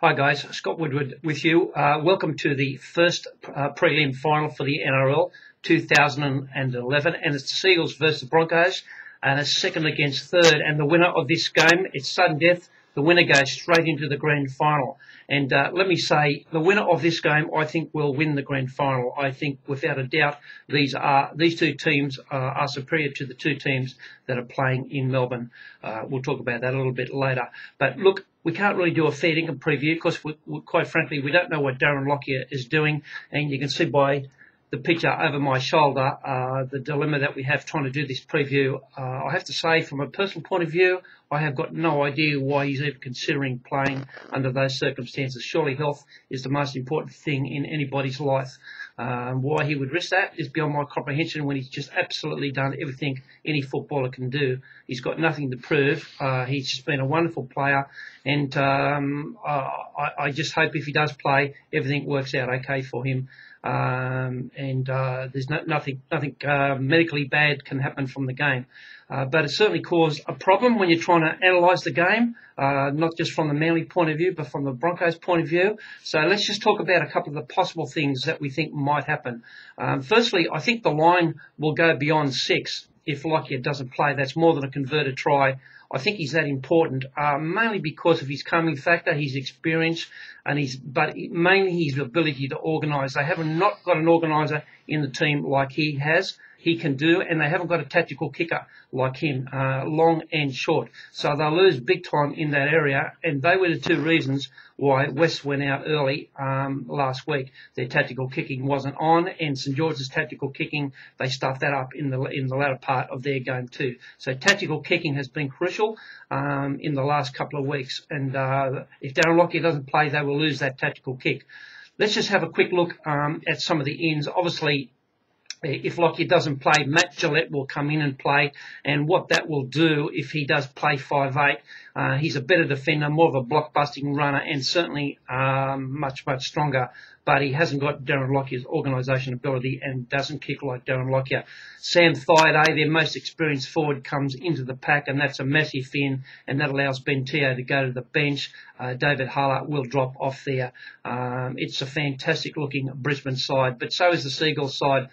Hi guys, Scott Woodward with you. Welcome to the first prelim final for the NRL 2011, and it's the Seagulls versus the Broncos, and it's second against third, and the winner of this game, it's sudden death. The winner goes straight into the grand final. And let me say, the winner of this game, I think, will win the grand final. I think, without a doubt, these two teams are superior to the two teams that are playing in Melbourne. We'll talk about that a little bit later. But look, we can't really do a fair dinkum preview because, quite frankly, we don't know what Darren Lockyer is doing. And you can see by the picture over my shoulder, the dilemma that we have trying to do this preview. I have to say, from a personal point of view, I have got no idea why he's even considering playing under those circumstances. Surely health is the most important thing in anybody's life. Why he would risk that is beyond my comprehension when he's just absolutely done everything any footballer can do. He's got nothing to prove. He's just been a wonderful player, and I just hope if he does play, everything works out okay for him. There's nothing medically bad can happen from the game. But it certainly caused a problem when you're trying to analyse the game, not just from the Manly point of view, but from the Broncos point of view. So let's just talk about a couple of the possible things that we think might happen. Firstly, I think the line will go beyond 6 if Lockyer doesn't play. That's more than a converted try. I think he's that important, mainly because of his calming factor, his experience, but mainly his ability to organise. They haven't not got an organiser in the team like he has. He can do, and they haven't got a tactical kicker like him, long and short. So they'll lose big time in that area, and they were the two reasons why West went out early last week. Their tactical kicking wasn't on, and St George's tactical kicking, they stuffed that up in the latter part of their game too. So tactical kicking has been crucial in the last couple of weeks, and if Darren Lockyer doesn't play, they will lose that tactical kick. Let's just have a quick look at some of the ends. Obviously, if Lockyer doesn't play, Matt Gillett will come in and play, and what that will do if he does play 5'8", he's a better defender, more of a block-busting runner, and certainly much stronger. But he hasn't got Darren Lockyer's organisation ability and doesn't kick like Darren Lockyer. Sam Thaiday, their most experienced forward, comes into the pack, and that's a massive in, and that allows Ben Teo to go to the bench. David Huller will drop off there. It's a fantastic-looking Brisbane side, but so is the Seagulls side.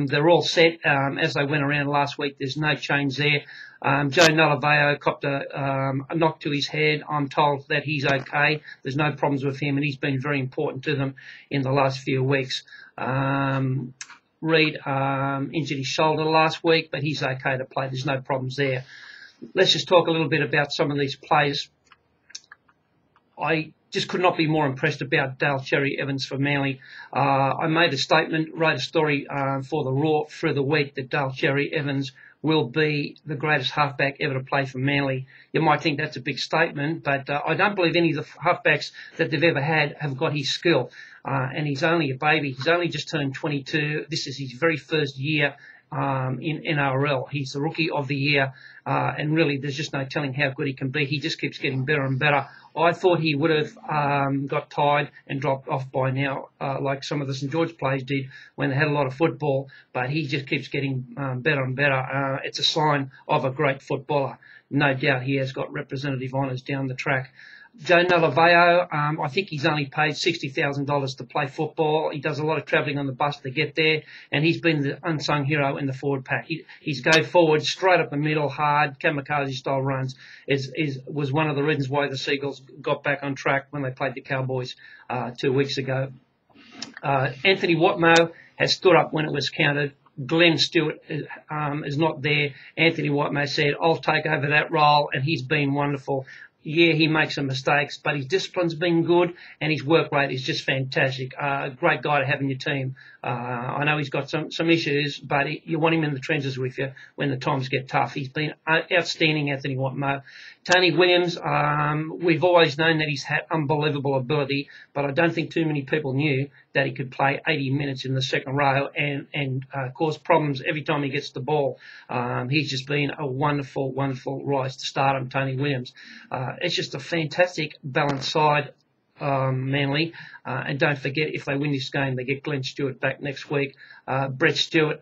They're all set as they went around last week. There's no change there. Joe Nulliveo copped a knock to his head. I'm told that he's okay. There's no problems with him, and he's been very important to them in the last few weeks. Reid injured his shoulder last week, but he's okay to play. There's no problems there. Let's just talk a little bit about some of these players. I just could not be more impressed about Dale Cherry Evans for Manly. I made a statement, wrote a story for the Raw through the week that Dale Cherry Evans will be the greatest halfback ever to play for Manly. You might think that's a big statement, but I don't believe any of the halfbacks that they've ever had have got his skill. And he's only a baby. He's only just turned 22. This is his very first year in NRL. He's the Rookie of the Year, and really there's just no telling how good he can be. He just keeps getting better and better. I thought he would have got tired and dropped off by now, like some of the St George players did when they had a lot of football, but he just keeps getting better and better. It's a sign of a great footballer. No doubt he has got representative honours down the track. Joe Nulliveo, I think he's only paid $60,000 to play football. He does a lot of travelling on the bus to get there, and he's been the unsung hero in the forward pack. He's go forward, straight up the middle, hard, kamikaze-style runs, was one of the reasons why the Seagulls got back on track when they played the Cowboys 2 weeks ago. Anthony Watmoe has stood up when it was counted. Glenn Stewart is not there. Anthony Watmoe said, I'll take over that role, and he's been wonderful. Yeah, he makes some mistakes, but his discipline's been good, and his work rate is just fantastic. Great guy to have in your team. I know he's got some issues, but you want him in the trenches with you when the times get tough. He's been outstanding, Anthony Watmoe. Tony Williams, we've always known that he's had unbelievable ability, but I don't think too many people knew that he could play 80 minutes in the second row and cause problems every time he gets the ball. He's just been a wonderful rise to stardom, Tony Williams. It's just a fantastic balanced side. Manly. And don't forget, if they win this game, they get Glenn Stewart back next week. Brett Stewart,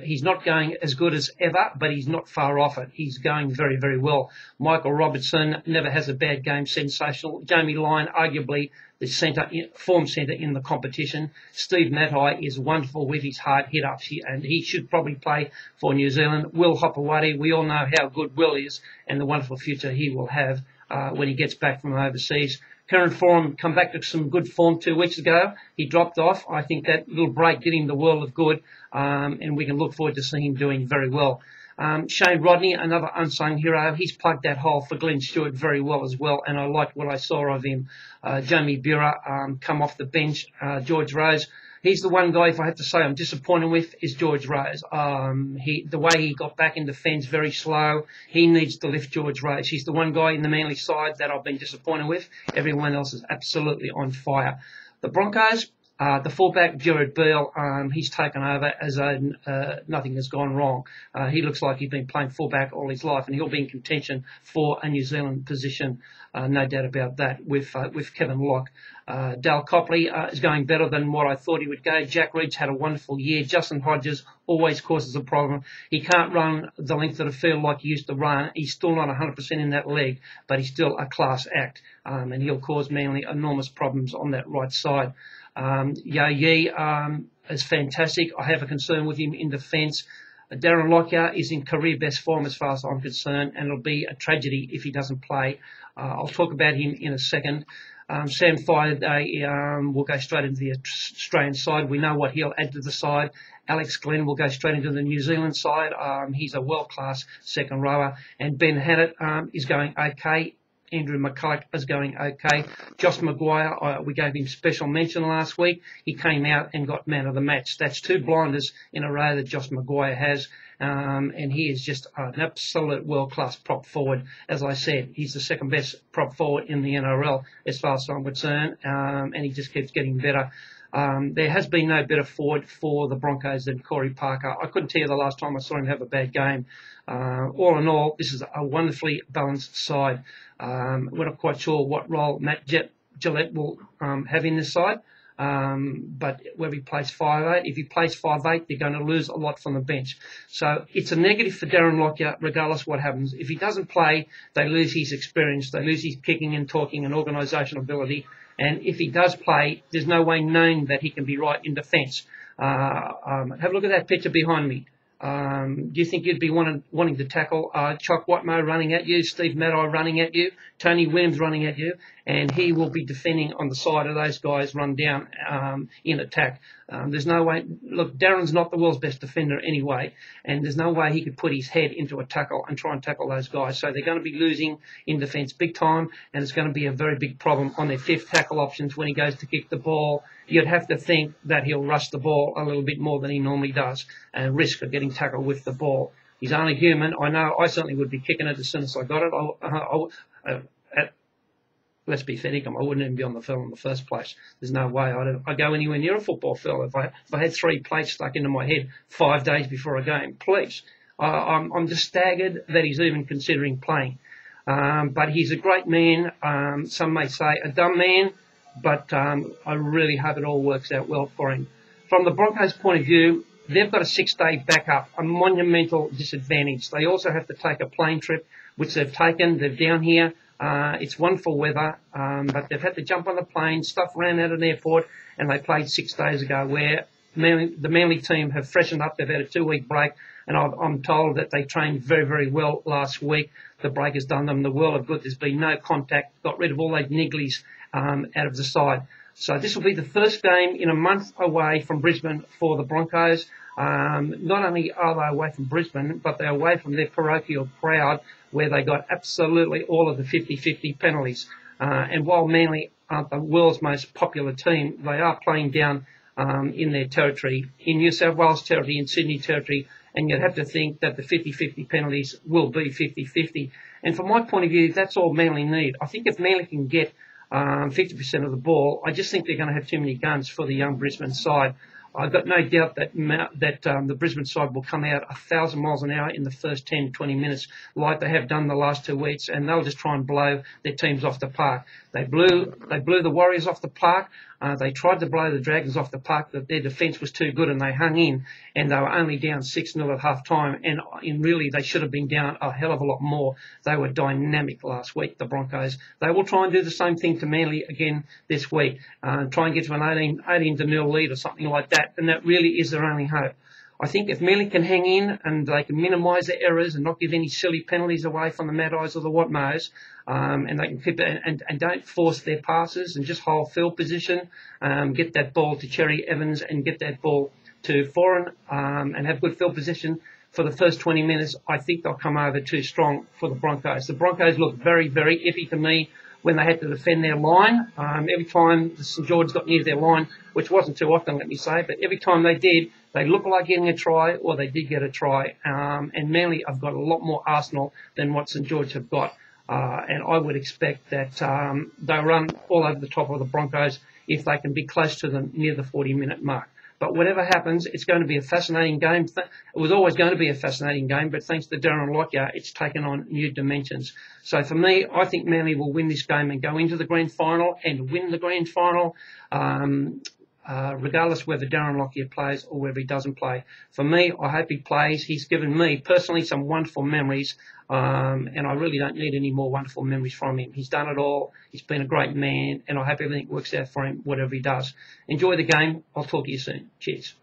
he's not going as good as ever, but he's not far off it. He's going very, very well. Michael Robertson never has a bad game, sensational. Jamie Lyon, arguably the form centre in the competition. Steve Matai is wonderful with his hard hit-ups, and he should probably play for New Zealand. Will Hopewadi, we all know how good Will is and the wonderful future he will have when he gets back from overseas. Current form, come back to some good form 2 weeks ago. He dropped off. I think that little break did him the world of good, and we can look forward to seeing him doing very well. Shane Rodney, another unsung hero. He's plugged that hole for Glenn Stewart very well as well, and I liked what I saw of him. Jamie Bura, come off the bench. George Rose, he's the one guy, if I have to say, I'm disappointed with, is George Rose. The way he got back in defence, very slow. He needs to lift George Rose. He's the one guy in the Manly side that I've been disappointed with. Everyone else is absolutely on fire. The Broncos, the fullback, Jared Beale, he's taken over as nothing has gone wrong. He looks like he's been playing fullback all his life, and he'll be in contention for a New Zealand position, no doubt about that, with Kevin Locke. Dal Copley is going better than what I thought he would go. Jack Reed's had a wonderful year. Justin Hodges always causes a problem. He can't run the length of the field like he used to run. He's still not 100% in that leg, but he's still a class act, and he'll cause Manly enormous problems on that right side. Yi is fantastic. I have a concern with him in defence. Darren Lockyer is in career best form as far as I'm concerned, and it'll be a tragedy if he doesn't play. I'll talk about him in a second. Sam Fire will go straight into the Australian side. We know what he'll add to the side. Alex Glenn will go straight into the New Zealand side. He's a world-class second rower. And Ben Hannett is going okay. Andrew McCulloch is going okay. Josh Maguire, we gave him special mention last week. He came out and got man of the match. That's 2 blinders in a row that Josh Maguire has. And he is just an absolute world-class prop forward. As I said, he's the second best prop forward in the NRL as far as I'm concerned. And he just keeps getting better. There has been no better forward for the Broncos than Corey Parker. I couldn't tell you the last time I saw him have a bad game. All in all, this is a wonderfully balanced side. We're not quite sure what role Matt Gillett will have in this side, but whether he plays 5'8", if he plays 5'8", they're going to lose a lot from the bench. So it's a negative for Darren Lockyer, regardless what happens. If he doesn't play, they lose his experience, they lose his kicking and talking and organisational ability. And if he does play, there's no way known that he can be right in defence. Have a look at that picture behind me. Do you think you'd be wanting to tackle Chuck Watmo running at you, Steve Matai running at you, Tony Williams running at you, and he will be defending on the side of those guys run down in attack. There's no way. Look, Darren's not the world's best defender anyway, and there's no way he could put his head into a tackle and try and tackle those guys. So they're going to be losing in defence big time, and it's going to be a very big problem on their 5th tackle options when he goes to kick the ball. You'd have to think that he'll rush the ball a little bit more than he normally does and risk of getting tackled with the ball. He's only human. I know I certainly would be kicking it as soon as I got it. Let's be fair, I wouldn't even be on the field in the first place. There's no way I'd go anywhere near a football field if I had 3 plates stuck into my head 5 days before a game. Please. I'm just staggered that he's even considering playing. But he's a great man. Some may say a dumb man. But I really hope it all works out well for him. From the Broncos' point of view, they've got a 6-day backup, a monumental disadvantage. They also have to take a plane trip, which they've taken. They're down here. It's wonderful weather, but they've had to jump on the plane. Stuff ran out of the airport, and they played 6 days ago, where the Manly team have freshened up. They've had a 2-week break, and I'm told that they trained very, very well last week. The break has done them the world of good. There's been no contact, got rid of all those nigglies out of the side. So this will be the first game in a month away from Brisbane for the Broncos. Not only are they away from Brisbane, but they're away from their parochial crowd where they got absolutely all of the 50-50 penalties. And while Manly aren't the world's most popular team, they are playing down in their territory, in New South Wales territory, in Sydney territory, and you'd have to think that the 50-50 penalties will be 50-50. And from my point of view, that's all Manly need. I think if Manly can get 50% of the ball, I just think they're going to have too many guns for the young Brisbane side. I've got no doubt that the Brisbane side will come out 1,000 miles an hour in the first 10, 20 minutes, like they have done the last 2 weeks, and they'll just try and blow their teams off the park. They blew the Warriors off the park. They tried to blow the Dragons off the park, but their defence was too good and they hung in, and they were only down 6-0 at half time, and really they should have been down a hell of a lot more. They were dynamic last week, the Broncos. They will try and do the same thing to Manly again this week, try and get to an 18-0 lead or something like that, and that really is their only hope. I think if Manly can hang in and they can minimise their errors and not give any silly penalties away from the Mad Eyes or the Watmos, and they can keep it and don't force their passes and just hold field position, get that ball to Cherry Evans and get that ball to Foran, and have good field position for the first 20 minutes, I think they'll come over too strong for the Broncos. The Broncos look very, very iffy to me when they had to defend their line. Every time the St George got near their line, which wasn't too often, let me say, but every time they did, they looked like getting a try, or they did get a try. And Manly have got a lot more arsenal than what St George have got. And I would expect that they'll run all over the top of the Broncos if they can be close to them near the 40-minute mark. But whatever happens, it's going to be a fascinating game. It was always going to be a fascinating game, but thanks to Darren Lockyer, it's taken on new dimensions. So for me, I think Manly will win this game and go into the grand final and win the grand final, regardless whether Darren Lockyer plays or whether he doesn't play. For me, I hope he plays. He's given me, personally, some wonderful memories, and I really don't need any more wonderful memories from him. He's done it all. He's been a great man, and I hope everything works out for him, whatever he does. Enjoy the game. I'll talk to you soon. Cheers.